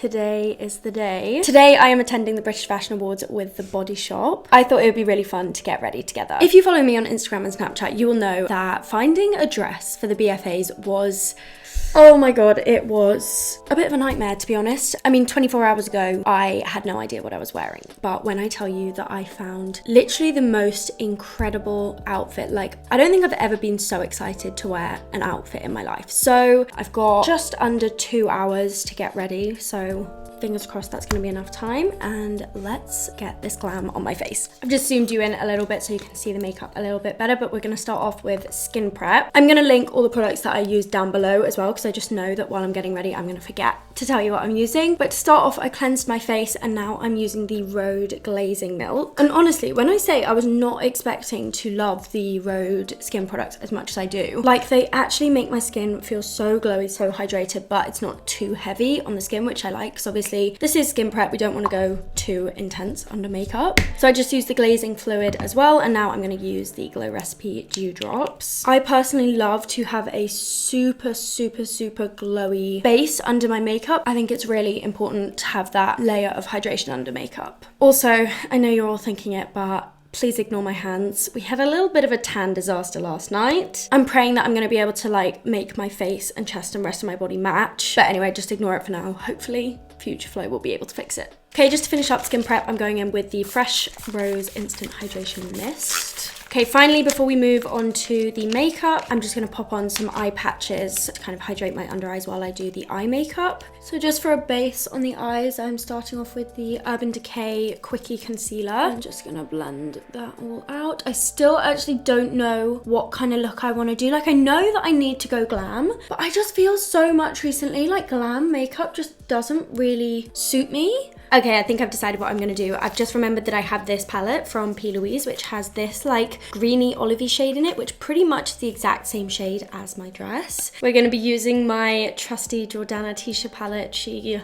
today is the day. Today I am attending the British Fashion Awards with The Body Shop. I thought it would be really fun to get ready together. If you follow me on Instagram and Snapchat, you will know that finding a dress for the BFAs was... oh my god, it was a bit of a nightmare, to be honest. I mean, 24 hours ago, I had no idea what I was wearing. But when I tell you that I found literally the most incredible outfit, like, I don't think I've ever been so excited to wear an outfit in my life. So I've got just under 2 hours to get ready. So fingers crossed that's gonna be enough time, and let's get this glam on my face. I've just zoomed you in a little bit so you can see the makeup a little bit better, but we're gonna start off with skin prep. I'm gonna link all the products that I use down below as well, because I just know that while I'm getting ready, I'm gonna forget to tell you what I'm using. But to start off, I cleansed my face and now I'm using the Rhode Glazing Milk. And honestly, when I say I was not expecting to love the Rhode skin products as much as I do, like, they actually make my skin feel so glowy, so hydrated, but it's not too heavy on the skin, which I like, because obviously this is skin prep. We don't want to go too intense under makeup. So I just used the glazing fluid as well, and now I'm going to use the Glow Recipe Dew Drops. I personally love to have a super glowy base under my makeup. I think it's really important to have that layer of hydration under makeup. Also, I know you're all thinking it, but please ignore my hands. We had a little bit of a tan disaster last night. I'm praying that I'm going to be able to like make my face and chest and rest of my body match. But anyway, just ignore it for now. Hopefully future flow will be able to fix it. Okay, just to finish up skin prep, I'm going in with the Fresh Rose Instant Hydration Mist. Okay, finally, before we move on to the makeup, I'm just gonna pop on some eye patches to kind of hydrate my under eyes while I do the eye makeup. So just for a base on the eyes, I'm starting off with the Urban Decay Quickie Concealer. I'm just gonna blend that all out. I still actually don't know what kind of look I wanna do. Like, I know that I need to go glam, but I just feel so much recently like glam makeup just doesn't really suit me. Okay, I think I've decided what I'm gonna do. I've just remembered that I have this palette from P. Louise, which has this like greeny olivey shade in it, which pretty much is the exact same shade as my dress. We're gonna be using my trusty Jordana Tisha palette. She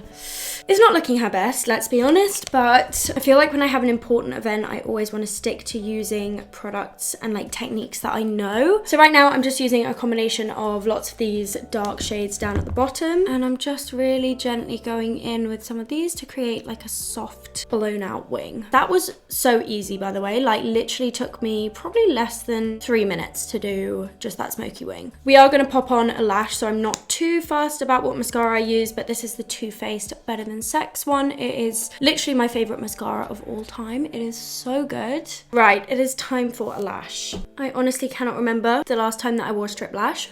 is not looking her best, let's be honest, but I feel like when I have an important event, I always wanna stick to using products and like techniques that I know. So right now I'm just using a combination of lots of these dark shades down at the bottom, and I'm just really gently going in with some of these to create like a soft blown out wing. That was so easy, by the way, like literally took me probably less than 3 minutes to do just that smoky wing. We are going to pop on a lash, so I'm not too fussed about what mascara I use, but this is the Too Faced Better Than Sex one. It is literally my favorite mascara of all time. It is so good. Right, it is time for a lash. I honestly cannot remember the last time that I wore a strip lash.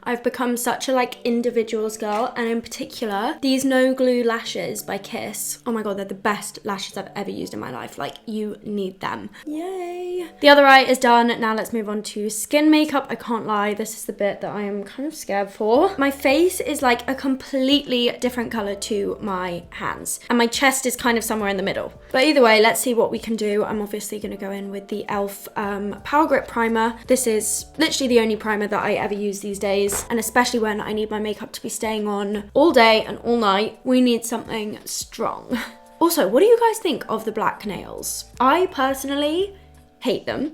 I've become such a like individuals girl, and in particular these no glue lashes by Kiss. Oh my god, they're the best lashes I've ever used in my life. Like, you need them. Yay. The other eye is done. Now let's move on to skin makeup. I can't lie, this is the bit that I am kind of scared for. My face is like a completely different color to my hands, and my chest is kind of somewhere in the middle. But either way, let's see what we can do. I'm obviously going to go in with the e.l.f. Power Grip Primer. This is literally the only primer that I ever use these days. And especially when I need my makeup to be staying on all day and all night, we need something strong. Also, what do you guys think of the black nails? I personally hate them,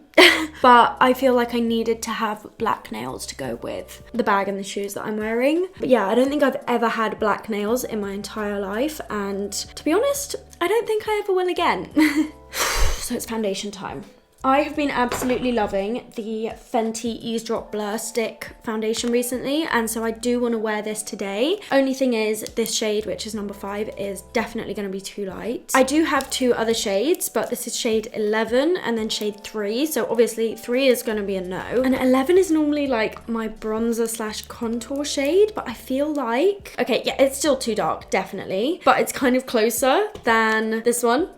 but I feel like I needed to have black nails to go with the bag and the shoes that I'm wearing. But yeah, I don't think I've ever had black nails in my entire life, and to be honest, I don't think I ever will again. So it's foundation time. I have been absolutely loving the Fenty Eavesdrop Blur Stick foundation recently, and so I do want to wear this today. Only thing is, this shade, which is number 5, is definitely going to be too light. I do have 2 other shades, but this is shade 11 and then shade 3, so obviously 3 is going to be a no. And 11 is normally like my bronzer slash contour shade, but I feel like... okay, yeah, it's still too dark, definitely, but it's kind of closer than this one.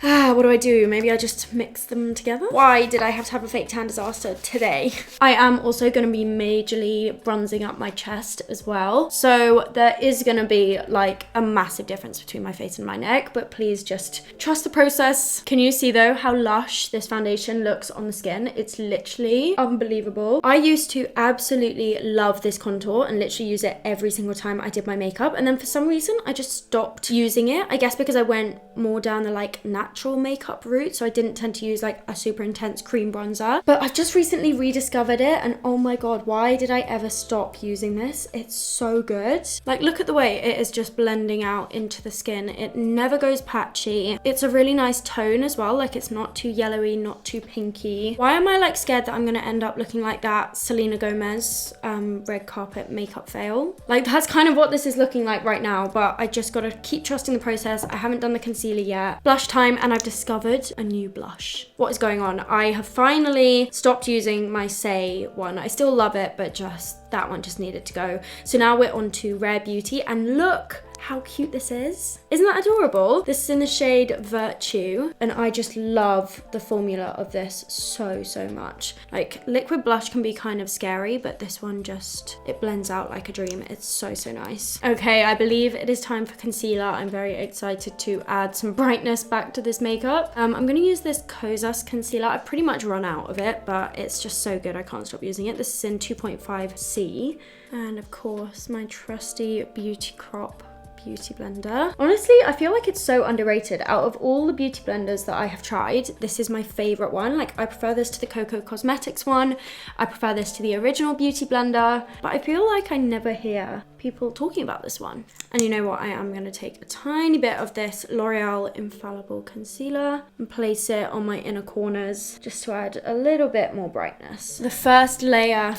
What do I do? Maybe I just mix them together? Why did I have to have a fake tan disaster today? I am also going to be majorly bronzing up my chest as well. So there is going to be like a massive difference between my face and my neck, but please just trust the process. Can you see though how lush this foundation looks on the skin? It's literally unbelievable. I used to absolutely love this contour and literally use it every single time I did my makeup. And then for some reason, I just stopped using it. I guess because I went more down the like natural natural makeup route, so I didn't tend to use like a super intense cream bronzer. But I've just recently rediscovered it, and oh my god, why did I ever stop using this? It's so good. Like, look at the way it is just blending out into the skin. It never goes patchy. It's a really nice tone as well. Like, it's not too yellowy, not too pinky. Why am I like scared that I'm gonna end up looking like that Selena Gomez red carpet makeup fail? Like, that's kind of what this is looking like right now, but I just gotta keep trusting the process. I haven't done the concealer yet. Blush time, and I've discovered a new blush. What is going on? I have finally stopped using my Say one. I still love it, but just that one just needed to go. So now we're on to Rare Beauty, and look how cute this is. Isn't that adorable? This is in the shade Virtue, and I just love the formula of this so much. Like, liquid blush can be kind of scary, but this one just, it blends out like a dream. It's so nice. Okay, I believe it is time for concealer. I'm very excited to add some brightness back to this makeup. I'm gonna use this Kosas concealer. I've pretty much run out of it, but it's just so good. I can't stop using it. This is in 2.5C. And of course, my trusty Beauty Crop beauty blender. Honestly, I feel like it's so underrated. Out of all the beauty blenders that I have tried, this is my favorite one. Like, I prefer this to the Coco Cosmetics one. I prefer this to the original beauty blender, but I feel like I never hear people talking about this one. And you know what? I am going to take a tiny bit of this L'Oreal Infallible Concealer and place it on my inner corners just to add a little bit more brightness. The first layer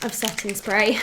of setting spray.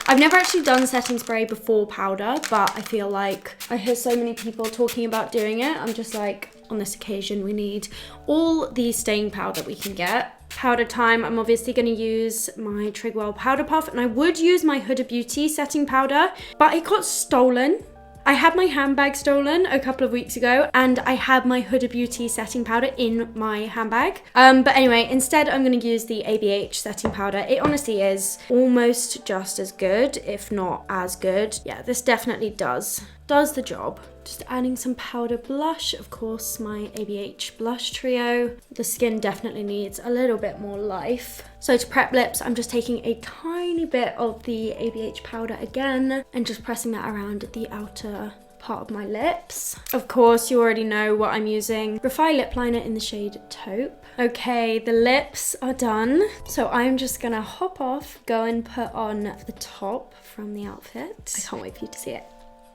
I've never actually done setting spray before powder, but I feel like I hear so many people talking about doing it. I'm just like, on this occasion, we need all the staying powder we can get. Powder time, I'm obviously going to use my Trigwell Powder Puff, and I would use my Huda Beauty setting powder, but it got stolen. I had my handbag stolen a couple of weeks ago, and I had my Huda Beauty setting powder in my handbag. But anyway, instead I'm going to use the ABH setting powder. It honestly is almost just as good, if not as good. Yeah, this definitely does the job. Just adding some powder blush, of course, my ABH blush trio. The skin definitely needs a little bit more life. So to prep lips, I'm just taking a tiny bit of the ABH powder again and just pressing that around the outer part of my lips. Of course, you already know what I'm using. Grafai lip liner in the shade Taupe. Okay, the lips are done. So I'm just gonna hop off, go and put on the top from the outfit. I can't wait for you to see it.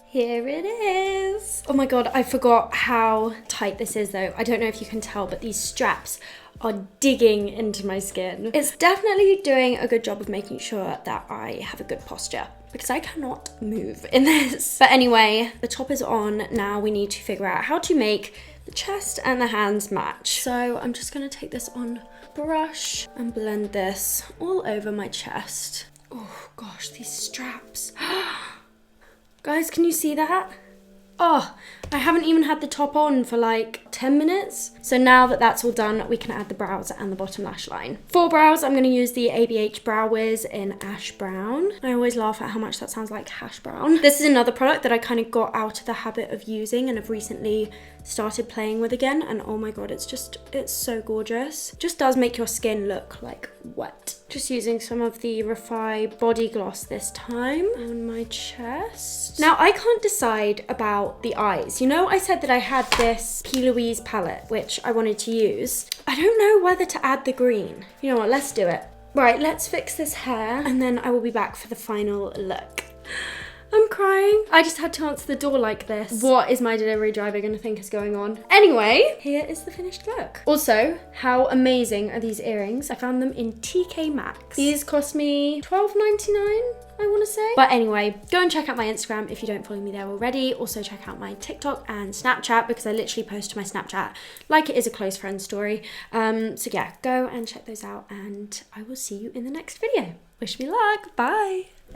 Here it is. Oh my god, I forgot how tight this is though. I don't know if you can tell, but these straps are digging into my skin. It's definitely doing a good job of making sure that I have a good posture, because I cannot move in this. But anyway, the top is on. Now we need to figure out how to make the chest and the hands match. So I'm just gonna take this on brush and blend this all over my chest. Oh gosh, these straps. Guys, can you see that? Oh, I haven't even had the top on for like 10 minutes. So now that that's all done, we can add the brows and the bottom lash line. For brows, I'm going to use the ABH Brow Wiz in Ash Brown. I always laugh at how much that sounds like hash brown. This is another product that I kind of got out of the habit of using and have recently started playing with again. And oh my god, it's so gorgeous. Just does make your skin look like wet. Just using some of the Refy Body Gloss this time on my chest. Now, I can't decide about the eyes. You know, I said that I had this P. Louise palette, which I wanted to use. I don't know whether to add the green. You know what, let's do it. Right, let's fix this hair, and then I will be back for the final look. I'm crying. I just had to answer the door like this. What is my delivery driver gonna think is going on? Anyway, here is the finished look. Also, how amazing are these earrings? I found them in TK Maxx. These cost me $12.99. I want to say. But anyway, go and check out my Instagram if you don't follow me there already. Also check out my TikTok and Snapchat, because I literally post to my Snapchat like it is a close friend story. So yeah, go and check those out, and I will see you in the next video. Wish me luck. Bye.